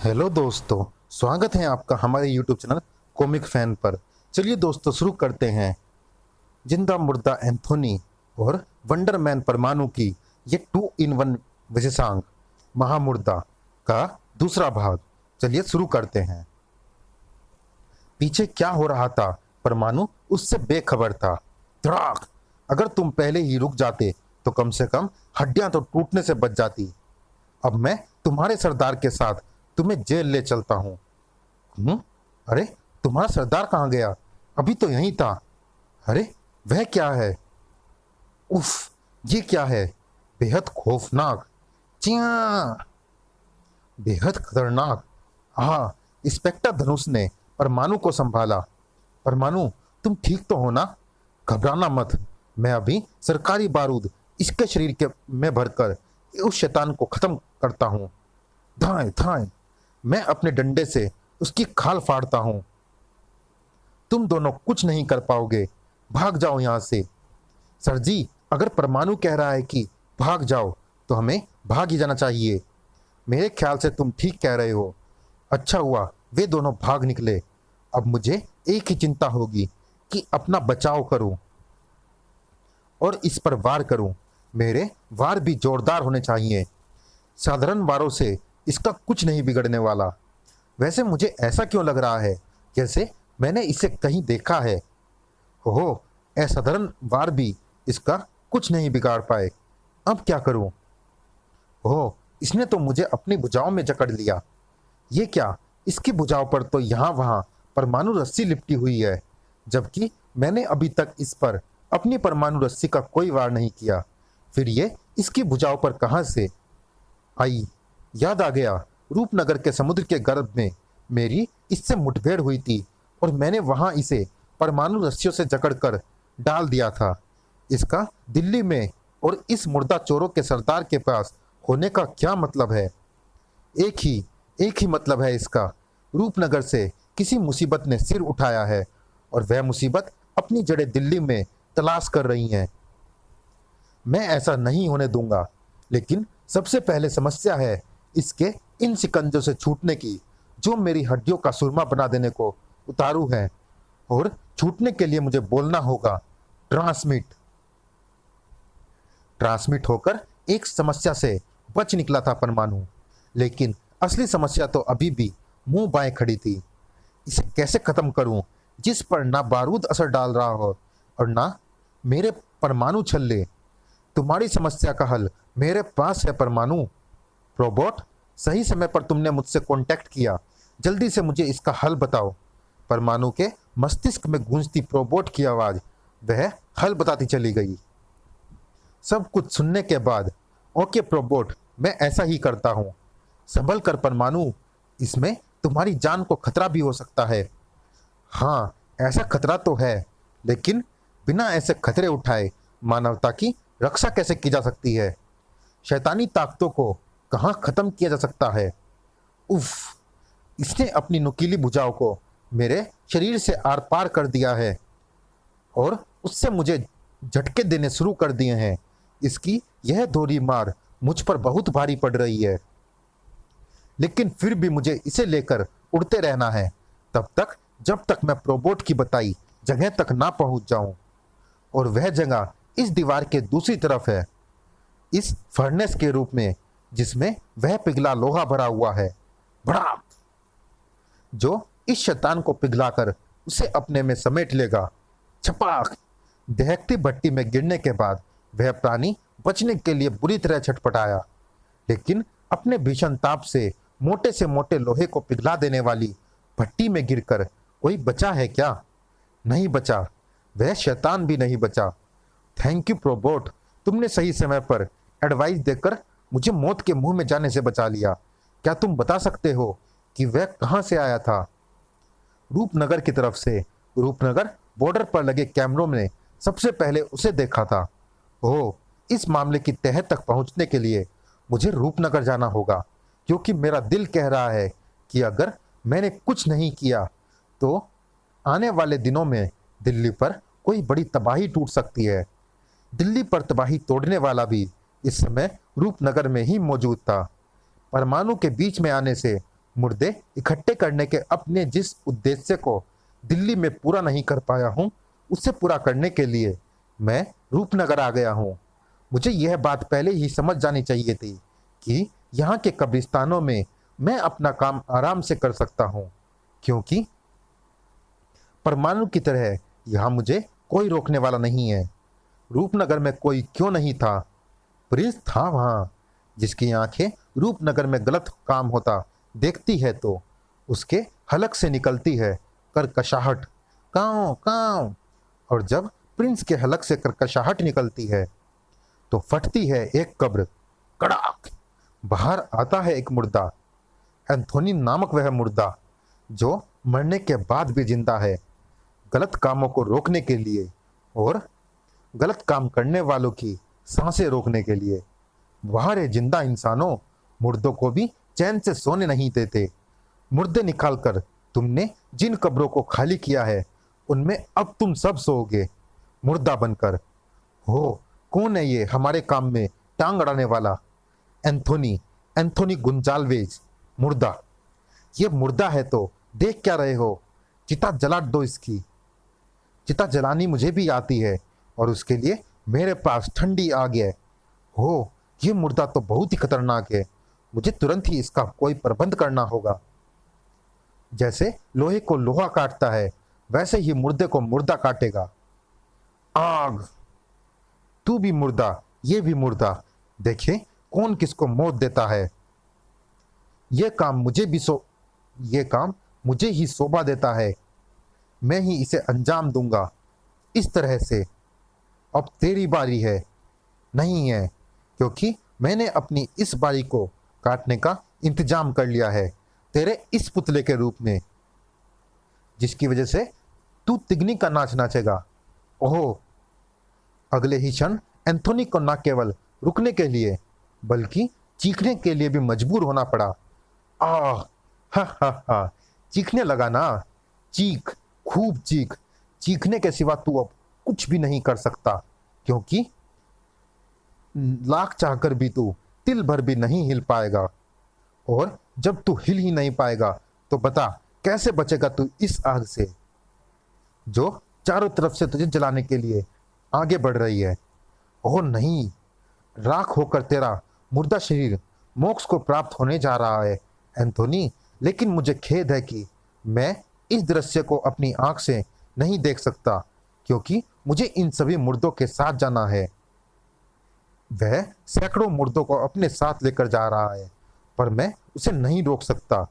Hello दोस्तों, स्वागत है आपका हमारे यूट्यूब चैनल कॉमिक फैन पर। चलिए दोस्तों शुरू करते हैं जिंदा मुर्दा एंथोनी और वंडरमैन परमाणु की ये 2 in 1 विशेषांक महामुर्दा का दूसरा भाग। चलिए शुरू करते हैं। पीछे क्या हो रहा था परमाणु उससे बेखबर था। धड़ाक! अगर तुम पहले ही रुक जाते तो कम से कम हड्डियां तो टूटने से बच जाती। अब मैं तुम्हारे सरदार के साथ तुम्हें जेल ले चलता हूँ। अरे तुम्हारा सरदार कहाँ गया? अभी तो यहीं था। अरे वह क्या है? उफ, ये क्या है? बेहद खौफनाक। चिया! बेहद खतरनाक। हाँ, इंस्पेक्टर धनुष ने परमाणु को संभाला। परमाणु, तुम ठीक तो हो ना? घबराना मत। मैं अभी सरकारी बारूद इसके शरीर के में भरकर उस शैतान को खत्म करता हूँ। धाएं धाएं, मैं अपने डंडे से उसकी खाल फाड़ता हूँ। तुम दोनों कुछ नहीं कर पाओगे। भाग जाओ यहाँ से। सर जी, अगर परमाणु कह रहा है कि भाग जाओ तो हमें भाग ही जाना चाहिए। मेरे ख्याल से तुम ठीक कह रहे हो। अच्छा हुआ वे दोनों भाग निकले। अब मुझे एक ही चिंता होगी कि अपना बचाव करूं और इस पर वार करूं। मेरे वार भी जोरदार होने चाहिए। साधारण वारों से इसका कुछ नहीं बिगड़ने वाला। वैसे मुझे ऐसा क्यों लग रहा है जैसे मैंने इसे कहीं देखा है। ओहो, असाधारण वार भी इसका कुछ नहीं बिगाड़ पाए। अब क्या करूं? ओह, इसने तो मुझे अपनी भुजाओं में जकड़ लिया। ये क्या? इसकी भुजाओं पर तो यहाँ वहाँ परमाणु रस्सी लिपटी हुई है, जबकि मैंने अभी तक इस पर अपनी परमाणु रस्सी का कोई वार नहीं किया। फिर ये इसकी भुजाओं पर कहाँ से आई? याद आ गया, रूपनगर के समुद्र के गर्भ में मेरी इससे मुठभेड़ हुई थी और मैंने वहां इसे परमाणु रस्सियों से जकड़कर डाल दिया था। इसका दिल्ली में और इस मुर्दा चोरों के सरदार के पास होने का क्या मतलब है? एक ही मतलब है इसका। रूपनगर से किसी मुसीबत ने सिर उठाया है और वह मुसीबत अपनी जड़ें दिल्ली में तलाश कर रही हैं। मैं ऐसा नहीं होने दूंगा। लेकिन सबसे पहले समस्या है इसके इन शिकंजों से छूटने की, जो मेरी हड्डियों का सुरमा बना देने को उतारू है। और छूटने के लिए मुझे बोलना होगा ट्रांसमिट। ट्रांसमिट होकर एक समस्या से बच निकला था परमाणु, लेकिन असली समस्या तो अभी भी मुंह बाएं खड़ी थी। इसे कैसे खत्म करूं जिस पर ना बारूद असर डाल रहा हो और ना मेरे परमाणु छल्ले? तुम्हारी समस्या का हल मेरे पास है परमाणु। रोबोट, सही समय पर तुमने मुझसे कांटेक्ट किया। जल्दी से मुझे इसका हल बताओ। परमाणु के मस्तिष्क में गूंजती रोबोट की आवाज वह हल बताती चली गई। सब कुछ सुनने के बाद, ओके रोबोट, मैं ऐसा ही करता हूँ। संभल कर परमाणु, इसमें तुम्हारी जान को खतरा भी हो सकता है। हाँ, ऐसा खतरा तो है, लेकिन बिना ऐसे खतरे उठाए मानवता की रक्षा कैसे की जा सकती है? शैतानी ताकतों को कहाँ खत्म किया जा सकता है? उफ, इसने अपनी नुकीली भुजाओं को मेरे शरीर से आर पार कर दिया है और उससे मुझे झटके देने शुरू कर दिए हैं। इसकी यह दोहरी मार मुझ पर बहुत भारी पड़ रही है, लेकिन फिर भी मुझे इसे लेकर उड़ते रहना है, तब तक जब तक मैं रोबोट की बताई जगह तक ना पहुंच जाऊं। और वह जगह इस दीवार के दूसरी तरफ है, इस फर्नेस के रूप में जिसमें वह पिघला लोहा भरा हुआ है। भड़ाक! जो इस शैतान को पिघलाकर उसे अपने में समेट लेगा। छपाक! दहकती भट्टी में गिरने के बाद वह प्राणी बचने के लिए बुरी तरह छटपटाया, लेकिन अपने भीषण ताप से मोटे लोहे को पिघला देने वाली भट्टी में गिरकर कोई बचा है क्या? नहीं बचा। वह शैतान भी नहीं बचा। थैंक यू रोबोट, तुमने सही समय पर एडवाइस देकर मुझे मौत के मुंह में जाने से बचा लिया। क्या तुम बता सकते हो कि वह कहां से आया था? रूपनगर की तरफ से। रूपनगर बॉर्डर पर लगे कैमरों में सबसे पहले उसे देखा था। ओह, इस मामले की तह तक पहुंचने के लिए मुझे रूपनगर जाना होगा, क्योंकि मेरा दिल कह रहा है कि अगर मैंने कुछ नहीं किया तो आने वाले दिनों में दिल्ली पर कोई बड़ी तबाही टूट सकती है। दिल्ली पर तबाही तोड़ने वाला भी इस समय रूपनगर में ही मौजूद था। परमाणु के बीच में आने से मुर्दे इकट्ठे करने के अपने जिस उद्देश्य को दिल्ली में पूरा नहीं कर पाया हूँ, उसे पूरा करने के लिए मैं रूपनगर आ गया हूँ। मुझे यह बात पहले ही समझ जानी चाहिए थी कि यहाँ के कब्रिस्तानों में मैं अपना काम आराम से कर सकता हूँ, क्योंकि परमाणु की तरह यहाँ मुझे कोई रोकने वाला नहीं है। रूपनगर में कोई क्यों नहीं था? प्रिंस था वहाँ, जिसकी आंखें रूपनगर में गलत काम होता देखती है तो उसके हलक से निकलती है करकशाहट, काँव काँव। और जब प्रिंस के हलक से करकशाहट निकलती है तो फटती है एक कब्र, कड़ाक। बाहर आता है एक मुर्दा, एंथोनी नामक वह मुर्दा जो मरने के बाद भी जिंदा है, गलत कामों को रोकने के लिए और गलत काम करने वालों की सांसें रोकने के लिए। बाहर है जिंदा इंसानों, मुर्दों को भी चैन से सोने नहीं देते। मुर्दे निकालकर तुमने जिन कब्रों को खाली किया है उनमें अब तुम सब सोओगे मुर्दा बनकर। हो, कौन है ये हमारे काम में टांग अड़ाने वाला? एंथोनी गुंजाल्वेज, मुर्दा। ये मुर्दा है तो देख क्या रहे हो? चिता जला दो इसकी। चिता जलानी मुझे भी आती है और उसके लिए मेरे पास ठंडी आग है। हो, ये मुर्दा तो बहुत ही खतरनाक है। मुझे तुरंत ही इसका कोई प्रबंध करना होगा। जैसे लोहे को लोहा काटता है, वैसे ही मुर्दे को मुर्दा काटेगा। आग! तू भी मुर्दा, ये भी मुर्दा। देखिए कौन किसको मौत देता है। ये काम मुझे ही शोभा देता है। मैं ही इसे अंजाम दूंगा इस तरह से। अब तेरी बारी है। नहीं है, क्योंकि मैंने अपनी इस बारी को काटने का इंतजाम कर लिया है तेरे इस पुतले के रूप में, जिसकी वजह से तू तिगनी का नाच नाचेगा। ओह! अगले ही क्षण एंथोनी को न केवल रुकने के लिए बल्कि चीखने के लिए भी मजबूर होना पड़ा। आह! हा हा हा! चीखने लगा ना? चीख, खूब चीख। चीखने के सिवा तू अब कुछ भी नहीं कर सकता, क्योंकि लाख चाहकर भी तू तिल भर भी नहीं हिल पाएगा। और जब तू हिल ही नहीं पाएगा तो बता कैसे बचेगा तू इस आग से जो चारों तरफ से तुझे जलाने के लिए आगे बढ़ रही है। ओह नहीं, राख होकर तेरा मुर्दा शरीर मोक्ष को प्राप्त होने जा रहा है एंथोनी। लेकिन मुझे खेद है कि मैं इस दृश्य को अपनी आंख से नहीं देख सकता, क्योंकि मुझे इन सभी मुर्दों के साथ जाना है। वह सैकड़ों मुर्दों को अपने साथ लेकर जा रहा है, पर मैं उसे नहीं रोक सकता।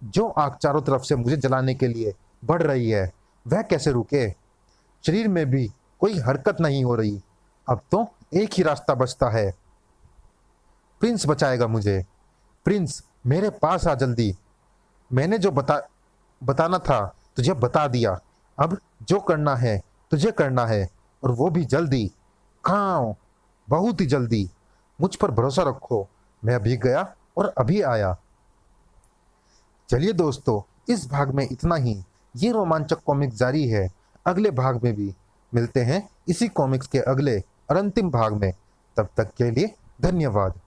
जो आग चारों तरफ से मुझे जलाने के लिए बढ़ रही है, वह कैसे रुके? शरीर में भी कोई हरकत नहीं हो रही। अब तो एक ही रास्ता बचता है। प्रिंस बचाएगा मुझे। प्रिंस, मेरे पास आ जल्दी। मैंने जो बताना था तुझे बता दिया। अब जो करना है तुझे करना है, और वो भी जल्दी। खाओ, बहुत ही जल्दी। मुझ पर भरोसा रखो। मैं अभी गया और अभी आया। चलिए दोस्तों, इस भाग में इतना ही। ये रोमांचक कॉमिक जारी है। अगले भाग में भी मिलते हैं इसी कॉमिक्स के अगले और अंतिम भाग में। तब तक के लिए धन्यवाद।